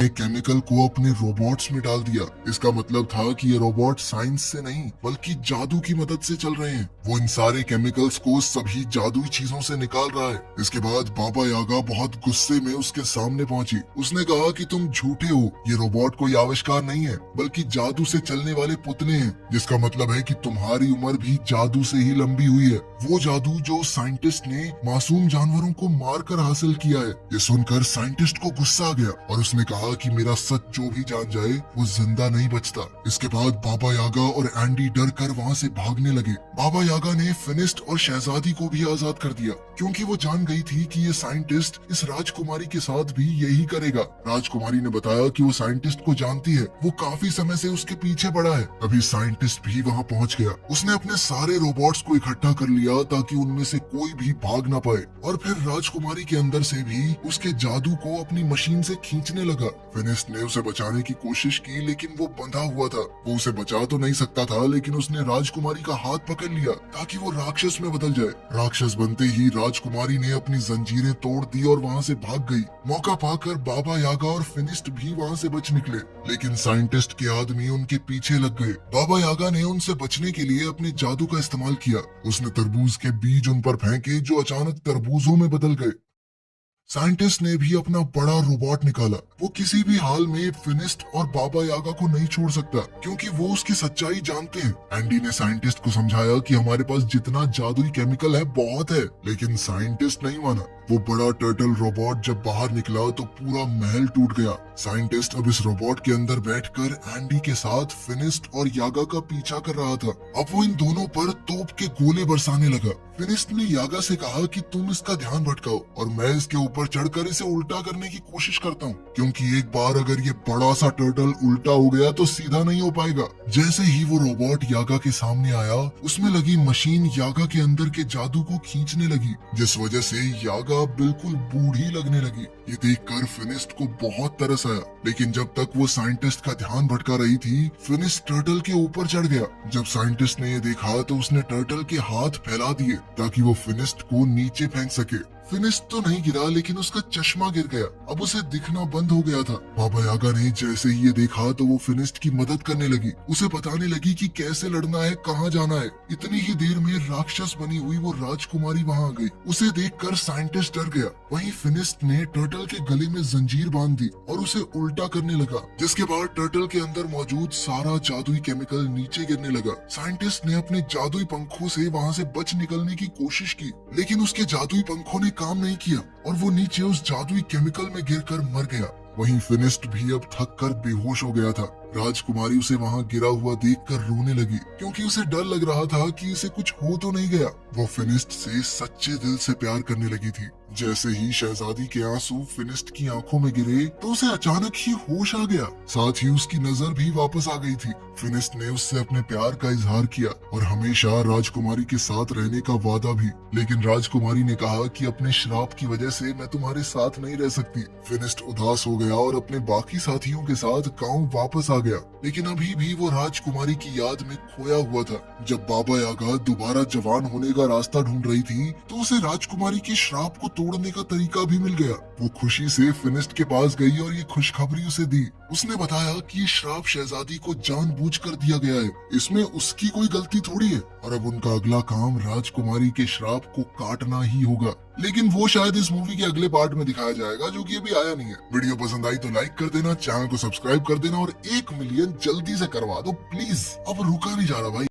एक केमिकल को अपने रोबोट्स में डाल दिया। इसका मतलब था कि ये रोबोट साइंस से नहीं बल्कि जादू की मदद से चल रहे हैं। वो इन सारे केमिकल्स को सभी जादुई चीजों से निकाल रहा है। इसके बाद बाबा यागा बहुत गुस्से में उसके सामने पहुंची। उसने कहा कि तुम झूठे हो, ये रोबोट कोई आविष्कार नहीं है बल्कि जादू से चलने वाले पुतले हैं, जिसका मतलब है कि तुम्हारी उम्र भी जादू से ही लंबी हुई है। वो जादू जो साइंटिस्ट ने मासूम जानवरों को मारकर हासिल किया है। ये सुनकर साइंटिस्ट को गुस्सा आ गया और उसने कहा कि मेरा सच जो भी जान जाए वो जिंदा नहीं बचता। इसके बाद बाबा यागा और एंडी डर कर वहाँ से भागने लगे। बाबा यागा ने फिनिस्ट और शहजादी को भी आजाद कर दिया क्योंकि वो जान गई थी कि ये साइंटिस्ट इस राजकुमारी के साथ भी यही करेगा। राजकुमारी ने बताया कि वो साइंटिस्ट को जानती है, वो काफी समय से उसके पीछे पड़ा है। अभी साइंटिस्ट भी वहाँ पहुँच गया। उसने अपने सारे रोबोट्स को इकट्ठा कर लिया ताकि उनमें से कोई भी भाग ना पाए और फिर राजकुमारी के अंदर से भी उसके जादू को अपनी मशीन से खींचने लगा। फिनिस्ट ने उसे बचाने की कोशिश की लेकिन वो बंधा हुआ था। वो उसे बचा तो नहीं सकता था लेकिन उसने राजकुमारी का हाथ पकड़ लिया ताकि वो राक्षस में बदल जाए। राक्षस बनते ही राजकुमारी ने अपनी जंजीरें तोड़ दी और वहाँ से भाग गई। मौका पाकर बाबा यागा और फिनिस्ट भी वहाँ से बच निकले लेकिन साइंटिस्ट के आदमी उनके पीछे लग गए। बाबा यागा ने उनसे बचने के लिए अपने जादू का इस्तेमाल किया। उसने तरबूज के बीज उन पर फेंके जो अचानक तरबूजों में बदल गए। साइंटिस्ट ने भी अपना बड़ा रोबोट निकाला। वो किसी भी हाल में फिनिस्ट और बाबा यागा को नहीं छोड़ सकता क्योंकि वो उसकी सच्चाई जानते हैं। एंडी ने साइंटिस्ट को समझाया कि हमारे पास जितना जादुई केमिकल है बहुत है, लेकिन साइंटिस्ट नहीं माना। वो बड़ा टर्टल रोबोट जब बाहर निकला तो पूरा महल टूट गया। साइंटिस्ट अब इस रोबोट के अंदर बैठकर एंडी के साथ फिनिस्ट और यागा का पीछा कर रहा था। अब वो इन दोनों पर तोप के गोले बरसाने लगा। फिनिस्ट ने यागा से कहा कि तुम इसका ध्यान भटकाओ और मैं इसके ऊपर चढ़कर इसे उल्टा करने की कोशिश करता हूँ, क्योंकि एक बार अगर ये बड़ा सा टर्टल उल्टा हो गया तो सीधा नहीं हो पाएगा। जैसे ही वो रोबोट यागा के सामने आया, उसमें लगी मशीन यागा के अंदर के जादू को खींचने लगी, जिस वजह से यागा बिल्कुल बूढ़ी लगने लगी। ये देखकर फिनिस्ट को बहुत तरस आया, लेकिन जब तक वो साइंटिस्ट का ध्यान भटका रही थी, फिनिस्ट टर्टल के ऊपर चढ़ गया। जब साइंटिस्ट ने ये देखा तो उसने टर्टल के हाथ फैला दिए ताकि वो फिनिस्ट को नीचे फेंक सके। फिनिस्ट तो नहीं गिरा लेकिन उसका चश्मा गिर गया। अब उसे दिखना बंद हो गया था। बाबा यागा ने जैसे ही ये देखा तो वो फिनिस्ट की मदद करने लगी, उसे बताने लगी कि कैसे लड़ना है, कहाँ जाना है। इतनी ही देर में राक्षस बनी हुई वो राजकुमारी वहाँ आ गई। उसे देखकर साइंटिस्ट डर गया। वहीं फिनिस्ट ने टर्टल के गले में जंजीर बांध दी और उसे उल्टा करने लगा, जिसके बाद टर्टल के अंदर मौजूद सारा जादुई केमिकल नीचे गिरने लगा। साइंटिस्ट ने अपने जादुई पंखों से वहाँ से बच निकलने की कोशिश की, लेकिन उसके जादुई पंखों ने काम नहीं किया और वो नीचे उस जादुई केमिकल में गिरकर मर गया। वहीं फिनिस्ट भी अब थक कर बेहोश हो गया था। राजकुमारी उसे वहाँ गिरा हुआ देखकर रोने लगी क्योंकि उसे डर लग रहा था कि इसे कुछ हो तो नहीं गया। वो फिनिस्ट से सच्चे दिल से प्यार करने लगी थी। जैसे ही शहजादी के आंसू फिनिस्ट की आंखों में गिरे तो उसे अचानक ही होश आ गया। साथ ही उसकी नजर भी वापस आ गई थी। फिनिस्ट ने उससे अपने प्यार का इजहार किया और हमेशा राजकुमारी के साथ रहने का वादा भी, लेकिन राजकुमारी ने कहा कि अपने श्राप की वजह से मैं तुम्हारे साथ नहीं रह सकती। फिनिस्ट उदास हो गया और अपने बाकी साथियों के साथ गांव वापस आ गया, लेकिन अभी भी वो राजकुमारी की याद में खोया हुआ था। जब बाबा यागा दोबारा जवान होने का रास्ता ढूंढ रही थी तो उसे राजकुमारी के श्राप को तोड़ने का तरीका भी मिल गया। वो खुशी से फिनिस्ट के पास गई और ये खुशखबरी उसे दी। उसने बताया कि ये श्राप शहजादी को जानबूझकर दिया गया है, इसमें उसकी कोई गलती थोड़ी है और अब उनका अगला काम राजकुमारी के श्राप को काटना ही होगा। लेकिन वो शायद इस मूवी के अगले पार्ट में दिखाया जाएगा जो कि अभी आया नहीं है। वीडियो पसंद आई तो लाइक कर देना, चैनल को सब्सक्राइब कर देना और 1 मिलियन जल्दी से करवा दो प्लीज। अब रुका नहीं जा रहा भाई।